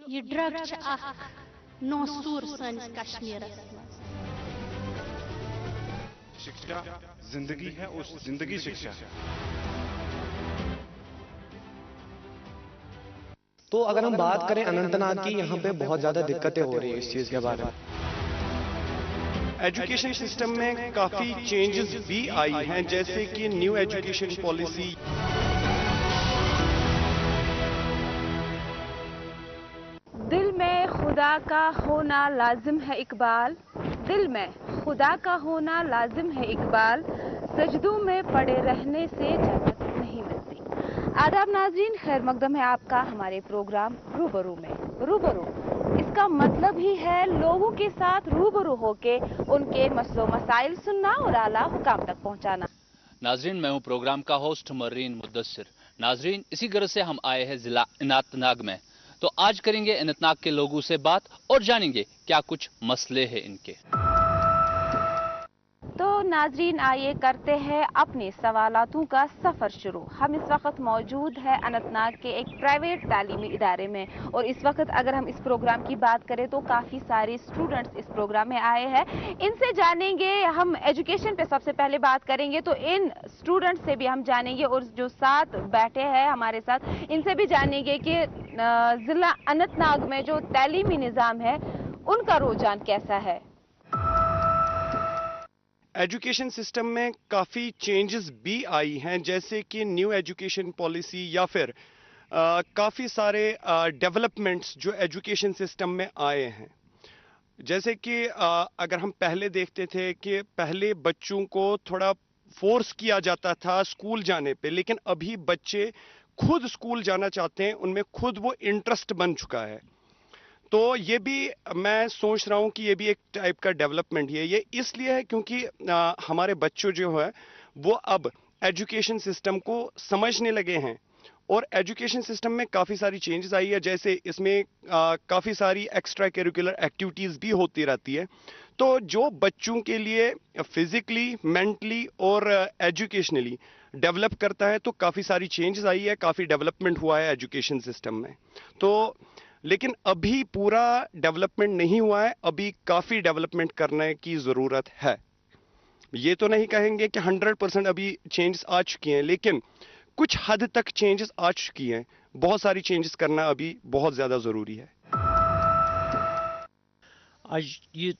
یہ drug نوسور since کشمیرس مز शिक्षा जिंदगी है और जिंदगी शिक्षा है. تو اگر ہم بات کریں اننت ناگ کی، یہاں پہ بہت زیادہ دقتیں ہو رہی ہیں اس چیز کے بارے میں. ایجوکیشن سسٹم میں کافی چینجز بھی آئی ہیں، جیسے کہ نیو ایجوکیشن پالیسی. دل میں خدا کا ہونا لازم ہے اقبال، دل میں خدا کا ہونا لازم ہے اقبال، سجدوں میں پڑے رہنے سے جنت نہیں ملتی. آداب ناظرین، خیر مقدم ہے آپ کا ہمارے پروگرام روبرو میں. روبرو اس کا مطلب ہی ہے لوگوں کے ساتھ روبرو ہو کے ان کے مسئلہ و مسائل سننا اور اعلیٰ حکام تک پہنچانا. ناظرین، میں ہوں پروگرام کا ہوسٹ مرین مدثر. ناظرین، اسی غرض سے ہم آئے ہیں ضلع اننت ناگ میں. تو آج کریں گے اننت ناگ کے لوگوں سے بات اور جانیں گے کیا کچھ مسئلے ہیں ان کے. تو ناظرین آئیے کرتے ہیں اپنے سوالاتوں کا سفر شروع. ہم اس وقت موجود ہے اننت ناگ کے ایک پرائیویٹ تعلیمی ادارے میں، اور اس وقت اگر ہم اس پروگرام کی بات کریں تو کافی سارے اسٹوڈنٹس اس پروگرام میں آئے ہیں. ان سے جانیں گے، ہم ایجوکیشن پہ سب سے پہلے بات کریں گے، تو ان اسٹوڈنٹ سے بھی ہم جانیں گے، اور جو ساتھ بیٹھے ہیں ہمارے ساتھ ان سے بھی جانیں گے کہ ضلع اننت ناگ میں جو تعلیمی نظام ہے ان کا رجحان کیسا ہے. ایجوکیشن سسٹم میں کافی چینجز بھی آئی ہیں، جیسے کہ نیو ایجوکیشن پالیسی یا پھر کافی سارے ڈیولپمنٹس جو ایجوکیشن سسٹم میں آئے ہیں. جیسے کہ اگر ہم پہلے دیکھتے تھے کہ پہلے بچوں کو تھوڑا فورس کیا جاتا تھا اسکول جانے پہ، لیکن ابھی بچے خود اسکول جانا چاہتے ہیں، ان میں خود وہ انٹرسٹ بن چکا ہے. تو یہ بھی میں سوچ رہا ہوں کہ یہ بھی ایک ٹائپ کا ڈیولپمنٹ ہے. یہ اس لیے ہے کیونکہ ہمارے بچوں جو ہے وہ اب ایجوکیشن سسٹم کو سمجھنے لگے ہیں، اور ایجوکیشن سسٹم میں کافی ساری چینجز آئی ہے. جیسے اس میں کافی ساری ایکسٹرا کیریکولر ایکٹیویٹیز بھی ہوتی رہتی ہے. تو جو بچوں کے لیے فزیکلی، مینٹلی اور ایجوکیشنلی ڈیولپ کرتا ہے، تو کافی ساری چینجز آئی ہے، کافی ڈیولپمنٹ ہوا ہے ایجوکیشن سسٹم میں. تو لیکن ابھی پورا ڈیولپمنٹ نہیں ہوا ہے، ابھی کافی ڈیولپمنٹ کرنے کی ضرورت ہے. یہ تو نہیں کہیں گے کہ 100% ابھی چینجز آ چکی ہیں، لیکن کچھ حد تک چینجز آ چکی ہیں. بہت ساری چینجز کرنا ابھی بہت زیادہ ضروری ہے. یہ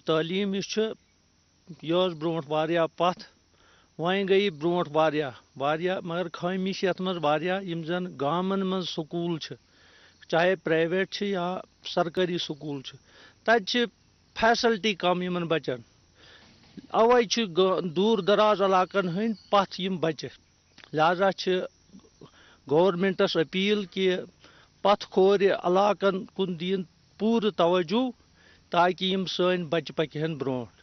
تعلیم یہ برونٹ واریاہ پتھ، وۄنۍ گٔیہِ برونٹ واریاہ مگر خٲمی چھِ یَتھ منٛز واریاہ. یِم زن گامن منٛز سکوٗل چھِ، چاہے پرائیویٹ چھِ یا سرکٲری سکوٗل چھِ، تتہِ چھِ فیسلٹی کم یِمن بچن. اوے چھِ دوٗر دراز علاقن ہٕنٛدۍ پتھ یِم بچہِ. لہذا چھِ گورمنٹس اپیل کہِ پتھ کھورِ علاقن کُن دِیِن پوٗرٕ توجہ تاکہ یِم سٲنۍ بچہِ پکہن برونٛٹھ.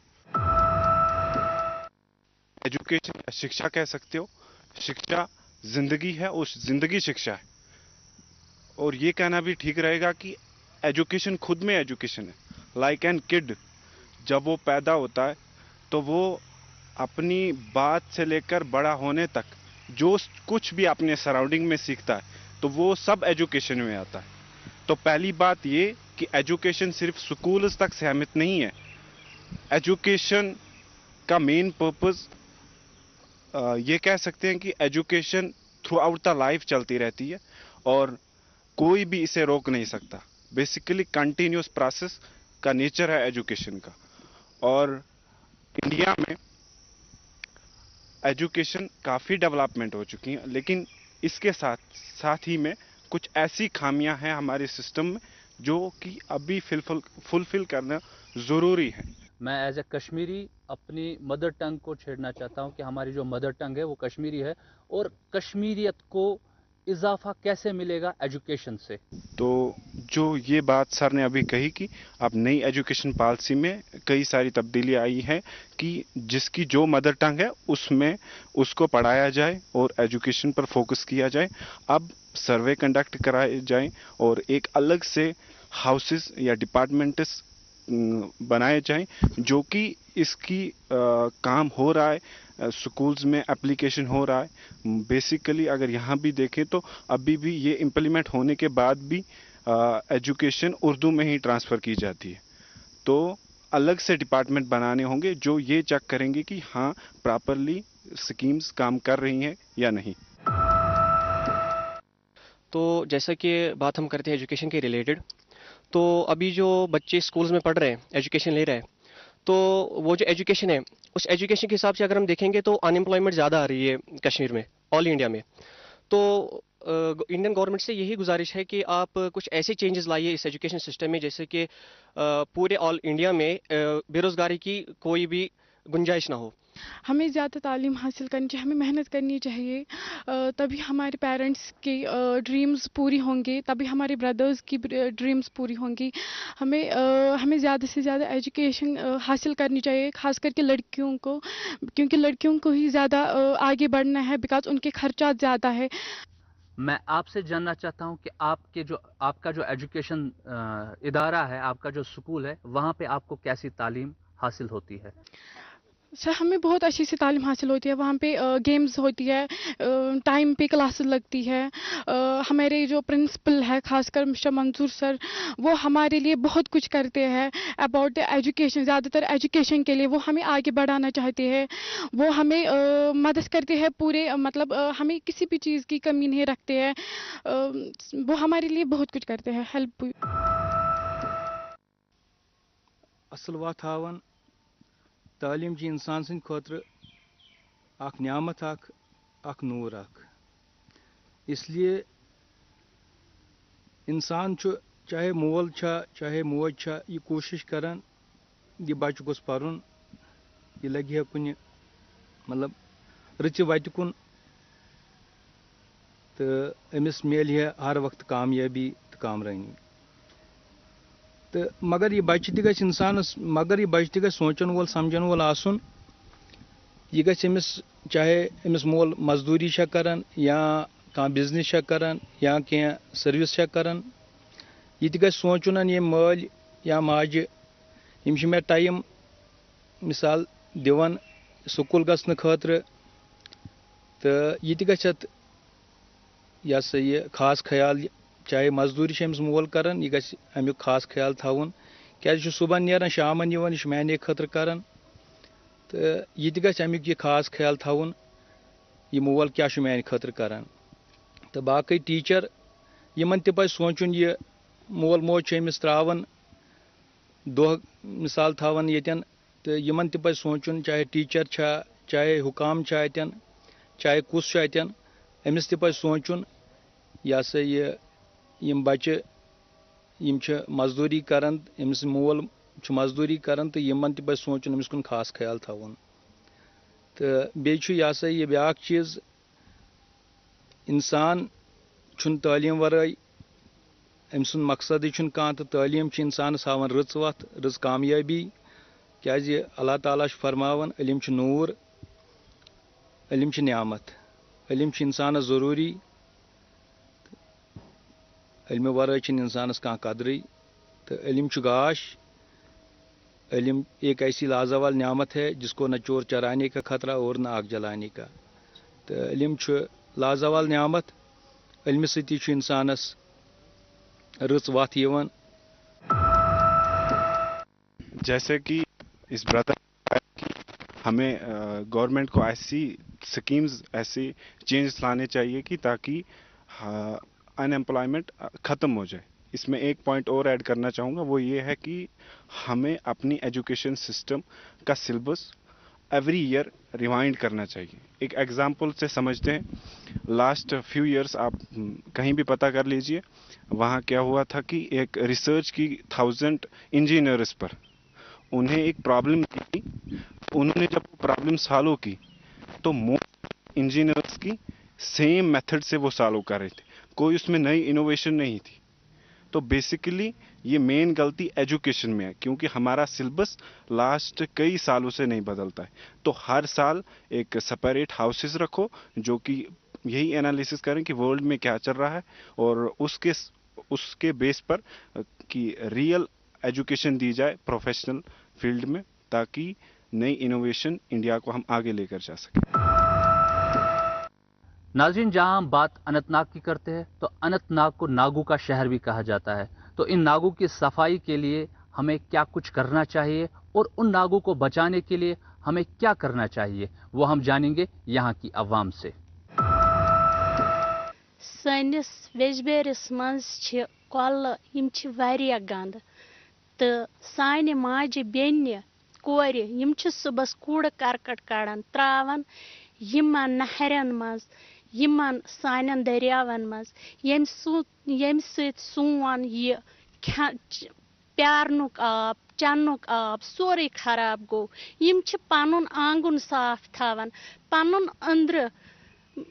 ایجوکیشن शिक्षा کہہ سکتے ہو. शिक्षा जिंदगी है और जिंदगी शिक्षा है. اور یہ کہنا بھی ٹھیک رہے گا کہ ایجوکیشن خود میں ایجوکیشن ہے. لائک این کڈ، جب وہ پیدا ہوتا ہے تو وہ اپنی بات سے لے کر بڑا ہونے تک جو کچھ بھی اپنے سراؤنڈنگ میں سیکھتا ہے تو وہ سب ایجوکیشن میں آتا ہے. تو پہلی بات یہ کہ ایجوکیشن صرف سکولز تک سیمت نہیں ہے. ایجوکیشن کا مین پرپز یہ کہہ سکتے ہیں کہ education through out the life چلتی رہتی ہے اور کوئی بھی اسے روک نہیں سکتا. بیسیکلی کنٹینیوس پروسیس کا نیچر ہے ایجوکیشن کا. اور انڈیا میں ایجوکیشن کافی ڈیولپمنٹ ہو چکی ہیں، لیکن اس کے ساتھ ہی میں کچھ ایسی خامیاں ہیں ہمارے سسٹم میں جو کہ ابھی فلفل کرنا ضروری ہے. میں ایز اے کشمیری اپنی مدر ٹنگ کو چھیڑنا چاہتا ہوں کہ ہماری جو مدر ٹنگ ہے وہ کشمیری ہے، اور کشمیریت کو اضافہ کیسے ملے گا ایجوکیشن سے. تو جو یہ بات سر نے ابھی کہی کہ اب نئی ایجوکیشن پالیسی میں کئی ساری تبدیلی آئی ہے کہ جس کی جو مدر ٹنگ ہے اس میں اس کو پڑھایا جائے اور ایجوکیشن پر فوکس کیا جائے. اب سروے کنڈکٹ کرائے جائیں اور ایک الگ سے ہاؤسز یا ڈپارٹمنٹس بنائے جائیں جو کہ اس کی کام ہو رہا ہے. سکولز میں اپلیکیشن ہو رہا ہے. بیسیکلی اگر یہاں بھی دیکھیں تو ابھی بھی یہ امپلیمنٹ ہونے کے بعد بھی एजुकेशन उर्दू में ही ट्रांसफ़र की जाती है। तो अलग से डिपार्टमेंट बनाने होंगे जो ये चेक करेंगे कि हाँ प्रॉपरली स्कीम्स काम कर रही हैं या नहीं। तो जैसा कि बात हम करते हैं एजुकेशन के रिलेटेड, तो अभी जो बच्चे स्कूल्स में पढ़ रहे हैं, एजुकेशन ले रहे हैं, तो वो जो एजुकेशन है, उस एजुकेशन के हिसाब से अगर हम देखेंगे तो अनएम्प्लॉयमेंट ज़्यादा आ रही है कश्मीर में, ऑल इंडिया में। तो इंडियन गवर्नमेंट से यही गुजारिश है कि आप कुछ ऐसे चेंजेस लाइए इस एजुकेशन सिस्टम में, जैसे कि पूरे ऑल इंडिया में बेरोज़गारी की कोई भी गुंजाइश ना हो। हमें ज़्यादा तालीम हासिल करनी चाहिए, हमें मेहनत करनी चाहिए, तभी हमारे पेरेंट्स की ड्रीम्स पूरी होंगी, तभी हमारे ब्रदर्स की ड्रीम्स पूरी होंगी। हमें ज़्यादा से ज़्यादा एजुकेशन हासिल करनी चाहिए, खास करके लड़कियों को, क्योंकि लड़कियों को ही ज़्यादा आगे बढ़ना है, बिकॉज उनके खर्चा ज़्यादा है। मैं आपसे जानना चाहता हूं कि आपका जो एजुकेशन इदारा है, आपका जो स्कूल है, वहां पे आपको कैसी तालीम हासिल होती है? सर, हमें बहुत अच्छी सी तालीम हासिल होती है, वहाँ पे गेम्स होती है, टाइम पे क्लासेस लगती है। हमारे जो प्रिंसिपल है, खासकर मिस्टर मंसूर सर, वो हमारे लिए बहुत कुछ करते हैं अबाउट द एजुकेशन, ज़्यादातर एजुकेशन के लिए वो हमें आगे बढ़ाना चाहते हैं। वो हमें मदद करते हैं पूरे, मतलब हमें किसी भी चीज़ की कमी नहीं रखते हैं। वो हमारे लिए बहुत कुछ करते हैं, हेल्प। असल वत हावन तालीम जी इंसान सद खुतर अख नियामत अख नूर अख, इसलिए इंसान चाहे मोल चाहे मोज ये कोशिश करान ये बच्चे गोस परुन, ये लगे कुन मतलब रच वत कुन, तो अमिस मिल है हर वक्त कामयाबी तो कामरानी। तो मगर ये बच्चे तक इंसानस, मगर ये बच्चे तक सोचन वोल समझन वोल आसन, ये गमिस चाहे अमिस मोल मजदूरी करान या कह बिजनेस करान या कह सर्विस करान, ये सोचुन ये माल या माज यम मे टाइम मिसाल दिवान स्कूल गसन खतर, तो ये गत यह सा ये खास ख्याल, चाहे मजदूरी अमिस मोल करान, यह अमुक खास ख्याल थवन, क्या सुबह नीरान शामन यह माने खतर करान, तो ये अमुक ये खास ख्याल थवन ये मोल क्या माने खतर करान। तो बाकी टीचर यमन तह पे सोचुन ये मोल मोज अमिस त्रावन दह मिसाल थवन यन, तो यमन तह पे सोचुन चाहे टीचर चाहे हुकाम अतन चाहे कुस अतन, अमिस तह पे सोचुन यह सा ये यम बच्चे यम मजदूरी करान, अमिस मोल मजदूरी करान, तो यमन तह पे सोचुन अमिस कुन खास ख्याल थवन। तो बे यह सा ये ब्याक चीज़, इंसान छुन तालीम वराई अम सुन मकसद छुन कहाँ, तो तालीम इंसानस हावन रच वत रच कामयाबी, क्या अल्लाह ताला फरमावन इल्म नूर, इल्म नियामत, इल्म इंसानस ज़रूरी, इल्म वराई इंसानस कहाँ कदर। तो इल्म गाश, इल्म एक ऐसी लाजवाल नियामत है जिसको न चोर चराने का खतरा और न आग जलाने का। तो इल्म लाजवाल नियामत, इल्म सती इंसानस रच वत यवन। जैसे कि इस ब्रदर की हमें गवर्नमेंट को ऐसी स्कीम्स, ऐसे चेंज लाने चाहिए कि ताकि अनएम्प्लॉयमेंट ख़त्म हो जाए। इसमें एक पॉइंट और ऐड करना चाहूँगा, वो ये है कि हमें अपनी एजुकेशन सिस्टम का सिलेबस एवरी ईयर रिवाइंड करना चाहिए। एक एग्जांपल से समझते हैं, लास्ट फ्यू इयर्स आप कहीं भी पता कर लीजिए, वहाँ क्या हुआ था कि एक रिसर्च की 1000 इंजीनियर्स पर, उन्हें एक प्रॉब्लम थी, उन्होंने जब प्रॉब्लम सॉल्व की तो मोस्ट इंजीनियर्स की सेम मेथड से वो सॉल्व कर रहे थे, कोई उसमें नई इनोवेशन नहीं थी। तो बेसिकली ये मेन गलती एजुकेशन में है, क्योंकि हमारा सिलेबस लास्ट कई सालों से नहीं बदलता है। तो हर साल एक सेपरेट हाउसेस रखो जो कि यही एनालिसिस करें कि वर्ल्ड में क्या चल रहा है, और उसके बेस पर कि रियल एजुकेशन दी जाए प्रोफेशनल फील्ड में, ताकि नई इनोवेशन इंडिया को हम आगे लेकर जा सकें। नाज़रीन, जहां हम बात अनंतनाग की करते हैं तो अनंतनाग को नागू का शहर भी कहा जाता है। तो इन नागू की सफाई के लिए हमें क्या कुछ करना चाहिए और उन नागू को बचाने के लिए हमें क्या करना चाहिए, वो हम जानेंगे यहाँ की आवाम से। सनिस वेजबेरिस मज कल यम वारिया गंद तो साने माजे बेन्य कोर यम सुबस कूड़ करकट कड़ान त्रावन यमन नहरन मज यमन सानन दरियावन मज यम सत सोन ये प्यारनुक आब चन्नुक आब सोरे खराब गो। यम पनुन आंगुन साफ थावन, पनुन अंद्र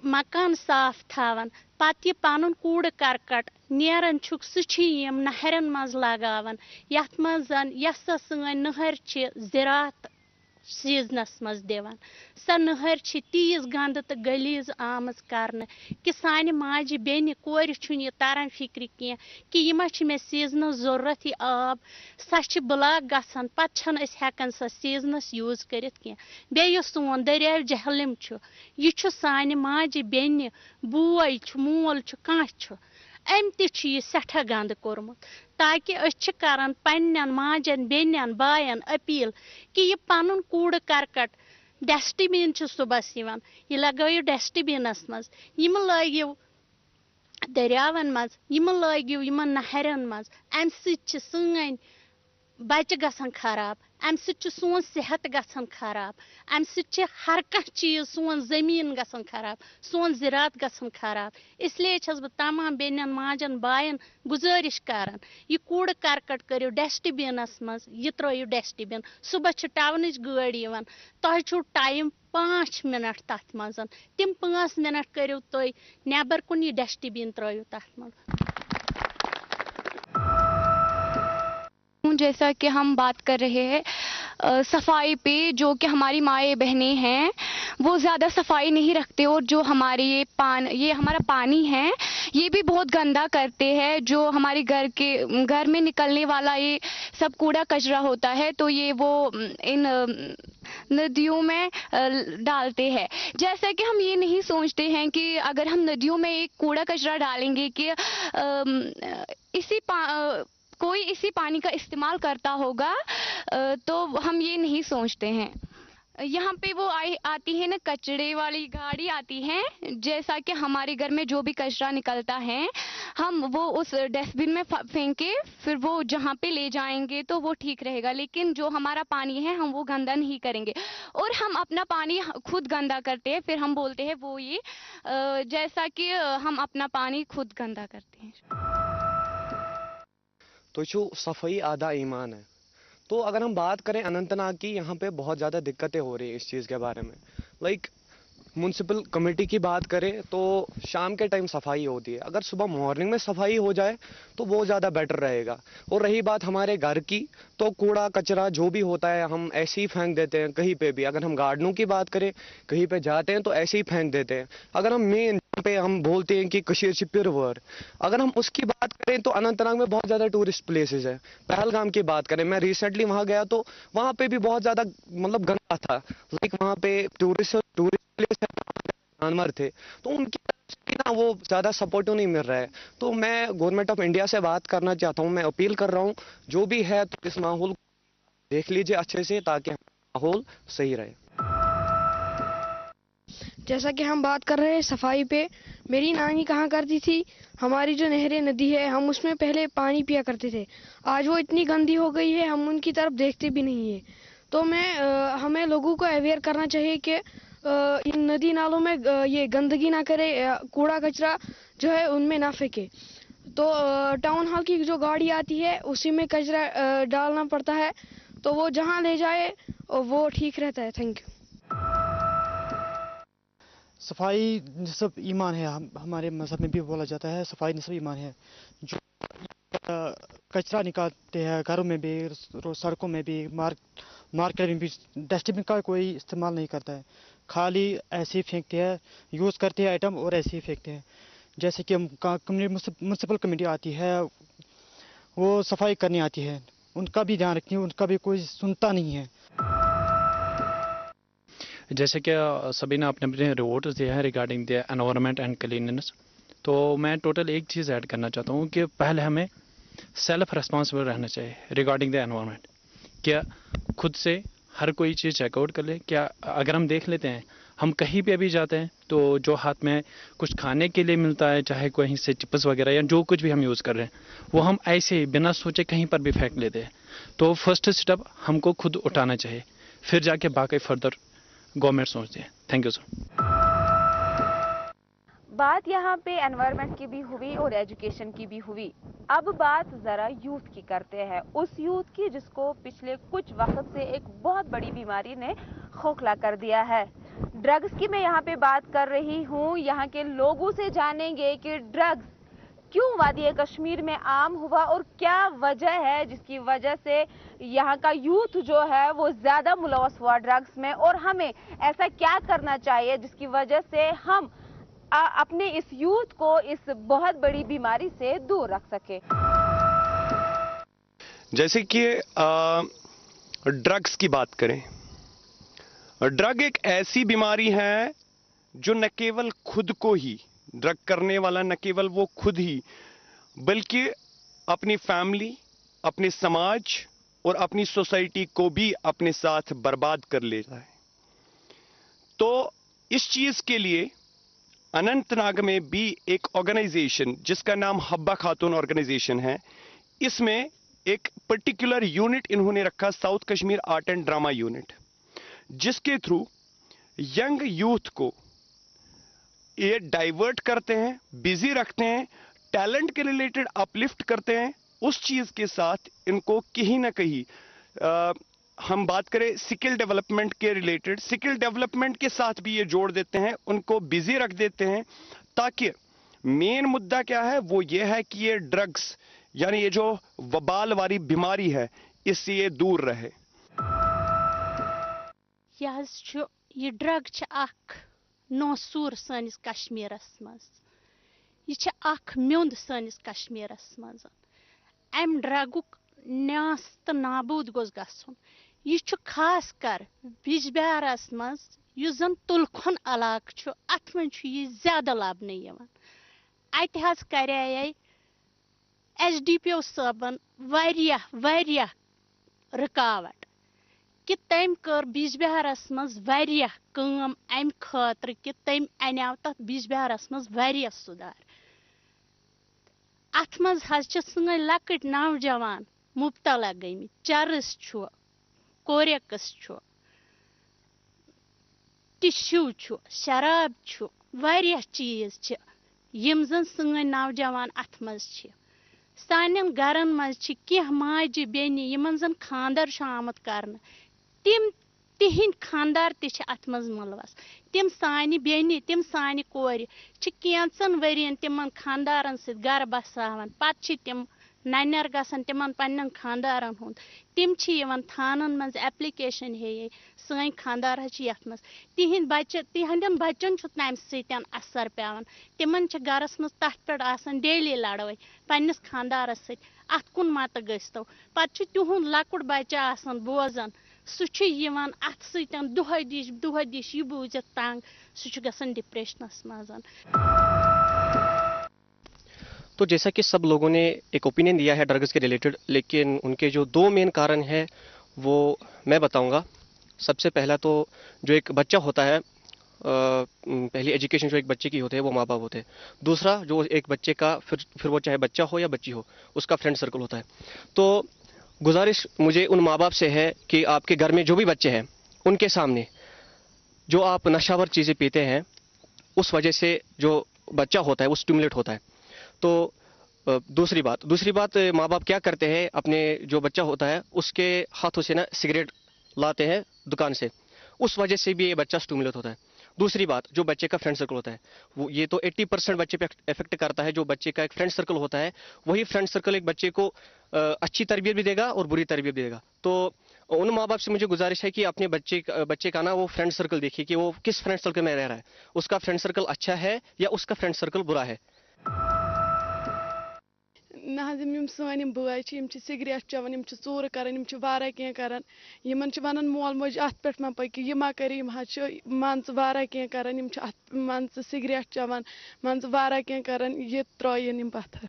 मकान साफ थावन, पत पनुन कूड़ करकट नेरन छुक सम नहरन मज लगावन यथ मज यस सन नहर ज़रात सीजनस मज दिवान। स नहर तीज गंद तो गलीज आमज करने कि साने माजे बेन कोर यह तरन फिक्र की कि यह मे सीजन जरूरत यह आब स ब्लाक गसान पन हेकान स सीजनस यूज कर बे सोन दरिया जहलम यह साने माजे बेन बोय मोल कह अम तह सठा गंद कोर्मुत ताकि कर पन्न माजन बेन बायन अपील कि यह पन कूड़ करकट डस्टबिन सुबह यह लगो डस्टबिनस मज यम लगिव दरियावन मज यम लगिव यमन नहरन मज अम सन बच्चे गसान खराब, अम सोन सेहत गसान खराब, अम हर कह चीज सोन जमीन गसान खराब, सोन ज़रात गसान खराब। इसलिए छस बह तमाम बेनन माजन बायन गुजारिश करान यह कूड़ करकट करो डस्टबिनस मज, यह त्रो डस्टबिन। सुबह टाउन गाड़ी तुह छो टाइम 5 मिनट तथ मज, तिम 5 मिनट करो तुम नेबर कुन यह डस्टबिन त्रो तथ मज। जैसा कि हम बात कर रहे हैं सफाई पे, जो कि हमारी माएँ बहनें हैं वो ज़्यादा सफाई नहीं रखते और जो हमारे ये हमारा पानी है ये भी बहुत गंदा करते हैं। जो हमारे घर में निकलने वाला ये सब कूड़ा कचरा होता है तो ये वो इन नदियों में डालते हैं। जैसा कि हम ये नहीं सोचते हैं कि अगर हम नदियों में एक कूड़ा कचरा डालेंगे कि कोई इसी पानी का इस्तेमाल करता होगा, तो हम ये नहीं सोचते हैं। यहाँ पे वो आती है ना, कचरे वाली गाड़ी आती है। जैसा कि हमारे घर में जो भी कचरा निकलता है हम वो उस डस्टबिन में फेंके, फिर वो जहाँ पे ले जाएंगे तो वो ठीक रहेगा। लेकिन जो हमारा पानी है हम वो गंदा नहीं करेंगे और हम अपना पानी खुद गंदा करते हैं, फिर हम बोलते हैं वो ये जैसा कि हम अपना पानी खुद गंदा करते हैं। तो जो सफाई आधा ईमान है। तो अगर हम बात करें अनंतनाग की, यहाँ पे बहुत ज़्यादा दिक्कतें हो रही है इस चीज़ के बारे में। लाइक म्यूनसिपल कमेटी की बात करें तो शाम के टाइम सफाई होती है, अगर सुबह मॉर्निंग में सफाई हो जाए तो वो ज़्यादा बेटर रहेगा। और रही बात हमारे घर की, तो कूड़ा कचरा जो भी होता है हम ऐसे ही फेंक देते हैं कहीं पे भी। अगर हम गार्डनों की बात करें, कहीं पे जाते हैं तो ऐसे ही फेंक देते हैं। अगर हम मेन पे हम बोलते हैं कि कशीर पिरवर, अगर हम उसकी बात करें तो अनंतनाग में बहुत ज़्यादा टूरिस्ट प्लेसेस है। पहलगाम की बात करें, मैं रिसेंटली वहाँ गया तो वहाँ पे भी बहुत ज़्यादा मतलब गंदा था। लाइक वहाँ पे टूरिस्ट प्लेस जानवर थे, तो उनकी तरफ से ना वो ज़्यादा सपोर्ट नहीं मिल रहा है। तो मैं गवर्नमेंट ऑफ इंडिया से बात करना चाहता हूँ, मैं अपील कर रहा हूँ जो भी है तो इस माहौल देख लीजिए अच्छे से, ताकि माहौल सही रहे। जैसा कि हम बात कर रहे हैं सफाई पे, मेरी नानी कहा करती थी हमारी जो नहरें नदी है हम उसमें पहले पानी पिया करते थे, आज वो इतनी गंदी हो गई है हम उनकी तरफ देखते भी नहीं है। तो हमें लोगों को अवेयर करना चाहिए कि इन नदी नालों में ये गंदगी ना करे, कूड़ा कचरा जो है उनमें ना फेंके। तो टाउन हॉल की जो गाड़ी आती है उसी में कचरा डालना पड़ता है, तो वो जहाँ ले जाए वो ठीक रहता है। Thank you. सफाई निस्ब ईमान है, हमारे मज़हब में भी बोला जाता है सफाई निस्ब ईमान है। जो कचरा निकालते हैं घरों में भी, सड़कों में भी, मार्केट में भी, डस्टबिन का कोई इस्तेमाल नहीं करता है, खाली ऐसे ही फेंकते हैं, यूज़ करते हैं आइटम और ऐसे ही फेंकते हैं। जैसे कि म्यूनसिपल कमेटी आती है वो सफाई करनी आती है, उनका भी ध्यान रखती है, उनका भी कोई सुनता नहीं है। जैसे कि सभी ने अपने अपने रिपोर्ट्स दिए हैं regarding the environment and cleanness, तो मैं टोटल एक चीज़ ऐड करना चाहता हूँ कि पहले हमें सेल्फ रिस्पॉन्सिबल रहना चाहिए रिगार्डिंग द एनवायरनमेंट। क्या खुद से हर कोई चीज़ चेकआउट कर ले। क्या अगर हम देख लेते हैं, हम कहीं पे भी जाते हैं तो जो हाथ में कुछ खाने के लिए मिलता है, चाहे कहीं से चिप्स वगैरह या जो कुछ भी हम यूज़ कर रहे हैं, वो हम ऐसे ही बिना सोचे कहीं पर भी फेंक लेते हैं। तो फर्स्ट स्टेप हमको खुद उठाना चाहिए, फिर जाके बाकी फर्दर गवर्नमेंट सोचती है। Thank you sir. बात यहाँ पे एनवायरनमेंट की भी हुई और एजुकेशन की भी हुई। अब बात जरा यूथ की करते हैं, उस यूथ की जिसको पिछले कुछ वक्त से एक बहुत बड़ी बीमारी ने खोखला कर दिया है। ड्रग्स की मैं यहाँ पे बात कर रही हूँ। यहाँ के लोगों से जानेंगे कि ड्रग्स क्यों वादी कश्मीर में आम हुआ और क्या वजह है जिसकी वजह से यहाँ का यूथ जो है वो ज्यादा मुलव्वस हुआ ड्रग्स में, और हमें ऐसा क्या करना चाहिए जिसकी वजह से हम अपने इस यूथ को इस बहुत बड़ी बीमारी से दूर रख सके। जैसे कि ड्रग्स की बात करें, ड्रग एक ऐसी बीमारी है जो न केवल खुद को ही, ड्रग करने वाला न केवल वो खुद ही बल्कि अपनी फैमिली, अपने समाज और अपनी सोसाइटी को भी अपने साथ बर्बाद कर लेता है। तो इस चीज के लिए अनंतनाग में भी एक ऑर्गेनाइजेशन जिसका नाम हब्बा खातून ऑर्गेनाइजेशन है, इसमें एक पर्टिकुलर यूनिट इन्होंने रखा, south Kashmir art and drama unit, जिसके थ्रू यंग यूथ को ये डाइवर्ट करते हैं, बिजी रखते हैं, टैलेंट के रिलेटेड अपलिफ्ट करते हैं। उस चीज के साथ इनको कहीं ना कहीं हम बात करें स्किल डेवलपमेंट के रिलेटेड, स्किल डेवलपमेंट के साथ भी ये जोड़ देते हैं, उनको बिजी रख देते हैं, ताकि मेन मुद्दा क्या है वो ये है कि ये ड्रग्स यानी ये जो वबाल वाली बीमारी है इससे ये दूर रहे। ये ड्रग नौसूर सनिस कश्मीरस मज, ये म्योंद सनिस कश्मीरस मज। अम ड्रगुक न्यास तो नाबूद गोस गछुन। यह खास कर बिजबिहारस मज युस जन तुलखन इलाक छु, अत मन छु यह ज्यादा लबने यिवान। अत हज करे एचडीपीओ साहबन वारिया रुकावट कि तम कर बिजबिहारस मज वारिया काम अम खातिर कि तम अनाव तथ बिजबिहारस मज वारिया सुधार। अत मज हज च सन लकट नौजवान मुबतला गई, चरस छु, कोरेकस छु, टिश्यू छु, शराब छु, वारिया चीज छ यम जन सन नौजवान अत मज छ। सानन गरन मज छ कह माजि बेनि यमन जन खानदार छ आमत करन, तिहिंद खानदार ति छ अत मज मुलवस। तिम सानि बेनि, तिम सानि कोरि छ केंचन वरियन तिमन खानदारन सत गर बसावन, पत छ तिम नन्यर गसन तिमन पन्नन खानदारन हुंद। तिम छ यवन थानन मज एप्लीकेशन हे सन खानदार छ यथ मज तिहिंद बच्चे तिहंदन बच्चन छ तम सतन असर पेवन। तिमन छ गरस मज तथ पे आसान डेली लड़ाई पन्नस खानदारस सत, अत कुन मत गस्तो। पत छ तिहुंद लकुट बच्चा आसान बोजन, सु छ यवन अत सतन दुह दिश यह बूझित तंग, सु छ गसन डिप्रेशनस मज। तो जैसा कि सब लोगों ने एक ओपिनियन दिया है ड्रग्स के रिलेटेड, लेकिन उनके जो दो मेन कारण हैं वो मैं बताऊंगा। सबसे पहला तो जो एक बच्चा होता है, पहली एजुकेशन जो एक बच्चे की होती है वो माँ बाप होते हैं। दूसरा जो एक बच्चे का फिर वो चाहे बच्चा हो या बच्ची हो, उसका फ्रेंड सर्कल होता है। तो गुजारिश मुझे उन माँ बाप से है कि आपके घर में जो भी बच्चे हैं उनके सामने जो आप नशावर चीज़ें पीते हैं उस वजह से जो बच्चा होता है वो स्टिमुलेट होता है। तो दूसरी बात माँ बाप क्या करते हैं, अपने जो बच्चा होता है उसके हाथों से ना सिगरेट लाते हैं दुकान से, उस वजह से भी ये बच्चा स्टिमुलेट होता है। दूसरी बात जो बच्चे का फ्रेंड सर्कल होता है वो ये तो 80% बच्चे पे इफेक्ट करता है। जो बच्चे का एक फ्रेंड सर्कल होता है वही फ्रेंड सर्कल एक बच्चे को अच्छी तरबियत भी देगा और बुरी तरबियत भी देगा। तो उन माँ बाप से मुझे गुजारिश है कि अपने बच्चे का ना वो फ्रेंड सर्कल देखिए कि वो किस फ्रेंड सर्कल में रह रहा है, उसका फ्रेंड सर्कल अच्छा है या उसका फ्रेंड सर्कल बुरा है। نہ حظ یِم سٲنۍ یِم بٲے چھِ یِم چھِ سِگریٹ چٮ۪وان یِم چھِ ژوٗرٕ کَران یِم چھِ واریاہ کینٛہہ کَران یِمن چھِ وَنان مول موج اَتھ پٮ۪ٹھ ما پٔکِو یہِ ما کٔرِو یِم حظ چھِ مان ژٕ واریاہ کینٛہہ کَران یِم چھِ اَتھ مان ژٕ سِگریٹ چٮ۪وان مان ژٕ واریاہ کینٛہہ کَران یہِ ترٛٲیِن یِم پَتھر.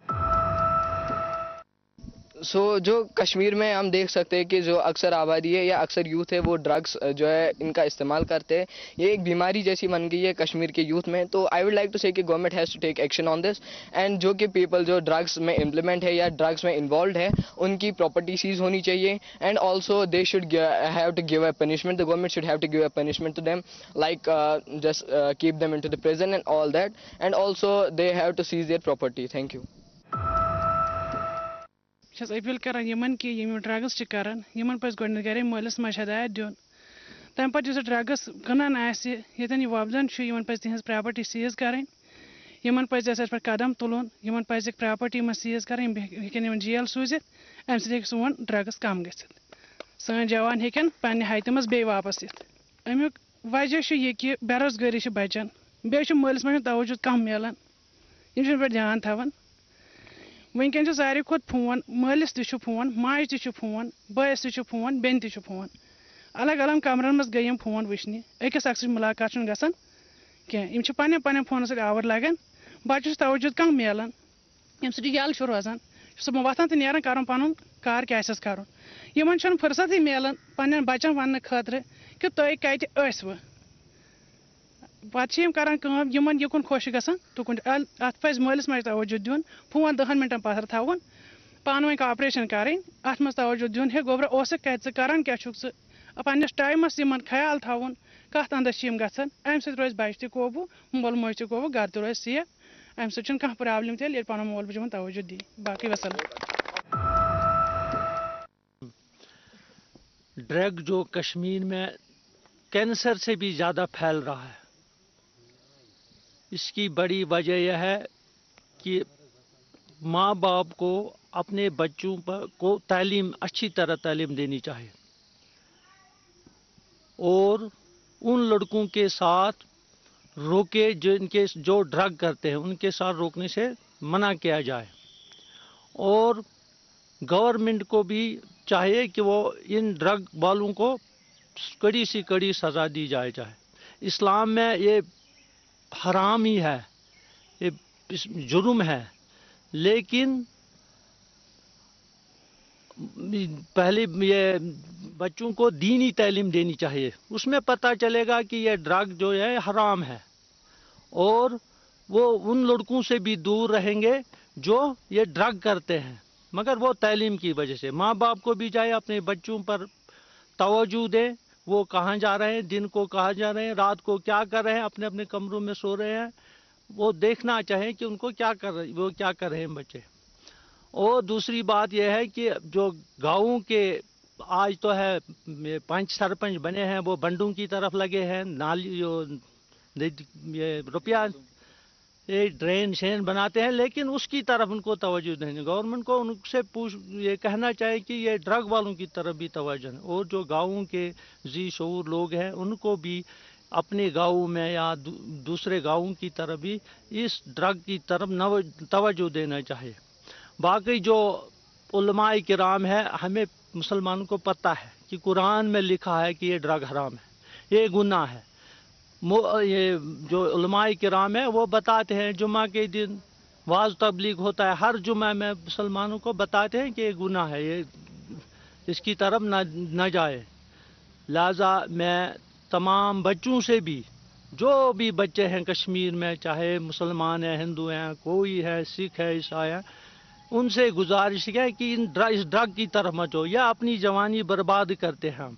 جو کشمیر میں ہم دیکھ سکتے ہیں کہ جو اکثر آبادی ہے یا اکثر یوتھ ہے وہ ڈرگس جو ہے ان کا استعمال کرتے ہیں. یہ ایک بیماری جیسی بن گئی ہے کشمیر کے یوتھ میں. تو آئی ووڈ لائک ٹو سے کہ government has to take action on this and جو کہ پیپل جو ڈرگس میں امپلیمنٹ ہے یا ڈرگس میں انوالوڈ ہے ان کی پراپرٹی سیز ہونی چاہیے. And also they should have to give a punishment. The government should have to give a punishment to them like just keep them in to the prison and all that. And also they have to seize their property. Thank you. چھس appeal کران یمن کہ M drugs کران یمن پز گۄڈنیتھ گرے مٲلس ماجہِ ہدایت دیُن. تمہِ پتہٕ یُس ڈرگس کٕنان آسہِ ییٚتٮ۪ن یہِ وۄپدان چھُ یمن پز تِہنٛز پراپرٹی سیز کرٕنۍ. یمن پز اَتھ پٮ۪ٹھ قدم تُلُن. یمن پزِ پراپرٹی منٛز سیز کرٕنۍ. یِم ہیٚکن یمن جیل سوٗزِتھ. امہِ سۭتۍ ہیٚکہِ سون ڈرگس کم گٔژھِتھ. سٲنۍ جوان ہیٚکن پننہِ ہایتہِ منٛز بیٚیہِ واپس یِتھ. امیُک وجہ چھُ یہِ کہِ بے روزگٲری چھِ بچن. بیٚیہِ چھُ مٲلِس ماجہِ ہُنٛد توجہ کم مِلان. یِم چھِنہٕ پٮ۪ٹھ دھیان تھاوان. ونکٮ۪ن چھُ ساروی کھۄتہٕ فون مٲلِس تہِ چھُ فون ماجہِ تہِ چھُ فون بٲیِس تہِ چھُ فون بیٚنہِ تہِ چھُ فون. الگ الگ کمرن منٛز گٔے یِم فون وٕچھنہِ. أکِس اکھ سۭتۍ مُلاقات چھُنہٕ گژھان کینٛہہ. یِم چھِ پننٮ۪ن پننٮ۪ن فونن سۭتۍ آوُر لگان. بچس توجہ کم مِلان. ییٚمہِ سۭتۍ یہِ یَلہٕ چھُ روزان. صُبحن وۄتھان تہٕ نیران کرُن پنُن کار کیٛاہ آسٮ۪س کرُن. یِمن چھُنہٕ فرصتٕے مِلان پننٮ۪ن بچن وننہٕ خٲطرٕ کہِ تُہۍ کتہِ ٲسوٕ. پتہٕ چھِ یِم کران کٲم یِمن یِکُن خۄش چھُ گژھان تُکُن. اتھ پزِ مٲلِس ماجہِ توجہ دیُن. فون 10 مِنٹن پتھر تھاوُن. پانہٕ ؤنۍ کاپریشن کرٕنۍ. اتھ منٛز توجہ دیُن. ہے گوبرا اوسُکھ کتہِ ژٕ کران کیٛاہ چھُکھ ژٕ. پننِس ٹایمس یِمن خیال تھاوُن کتھ انٛدس چھِ یِم گژھان. امہِ سۭتۍ روزِ بچہِ تہِ قوبوٗ مول موج تہِ قوبوٗ گرٕ تہِ روزِ سیف. امہِ سۭتۍ چھُنہٕ کانٛہہ پرابلم تیٚلہِ ییٚلہِ پنُن مول موج یِمن توجہ دی. باقٕے وسلام. ड्रग जो कश्मीर में कैंसर से भी ज़्यादा फैल रहा है. इसकी बड़ी वजह यह है कि माँ बाप को अपने बच्चों को तालीम अच्छी तरह तालीम देनी चाहिए और उन लड़कों के साथ रोके जिनके जो ड्रग करते हैं उनके साथ रोकने से मना किया जाए. और गवर्नमेंट को भी चाहिए कि वो इन ड्रग वालों को कड़ी से कड़ी सज़ा दी जाए. इस्लाम में ये हराम ही है, ये जुर्म है. लेकिन पहले ये बच्चों को दीनी तालीम देनी चाहिए. उसमें पता चलेगा कि ये ड्रग जो है हराम है और वो उन लड़कों से भी दूर रहेंगे जो ये ड्रग करते हैं. मगर वो तालीम की वजह से माँ बाप को भी चाहिए अपने बच्चों पर तवज्जो दें. वो कहाँ जा रहे हैं, दिन को कहाँ जा रहे हैं, रात को क्या कर रहे हैं, अपने अपने कमरों में सो रहे हैं. वो देखना चाहें कि उनको क्या कर रहे, वो क्या कर रहे हैं बच्चे. और दूसरी बात यह है कि जो गाँवों के आज तो है पंच सरपंच बने हैं वो बंडों की तरफ लगे हैं. नाली ये रुपया ये ड्रेन शेन बनाते हैं लेकिन उसकी तरफ उनको तवज्जो नहीं. गवर्नमेंट को उनसे ये कहना चाहिए कि ये ड्रग वालों की तरफ भी तवज्जो है. और जो गाँवों के जी शऊर लोग हैं उनको भी अपने गाँव में या दूसरे गाँवों की तरफ भी इस ड्रग की तरफ तवज्जो देना चाहिए. बाकी जो उलमाए किराम है हमें मुसलमानों को पता है कि कुरान में लिखा है कि ये ड्रग हराम है, ये गुनाह है. ये जो उलमाए किराम है वो बताते हैं जुमा के दिन वाज तबलीग होता है. हर जुमा में मुसलमानों को बताते हैं कि ये गुनाह है, ये इसकी तरफ न जाए. लिहाजा मैं तमाम बच्चों से भी जो भी बच्चे हैं कश्मीर में चाहे मुसलमान हैं, हिंदू हैं, कोई है, सिख है, ईसाई है, उनसे गुजारिश है कि इस ड्रग की तरफ मत जाओ या अपनी जवानी बर्बाद करते हैं हम.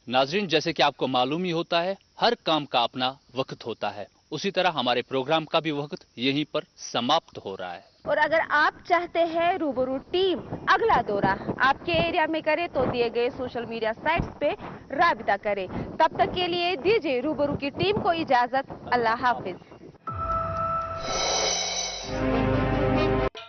नाजरीन, जैसे कि आपको मालूम ही होता है हर काम का अपना वक्त होता है, उसी तरह हमारे प्रोग्राम का भी वक्त यहीं पर समाप्त हो रहा है. और अगर आप चाहते हैं रूबरू टीम अगला दौरा आपके एरिया में करे तो दिए गए सोशल मीडिया साइट्स पे राबिता करें. तब तक के लिए दीजिए रूबरू की टीम को इजाजत. अल्लाह हाफिज.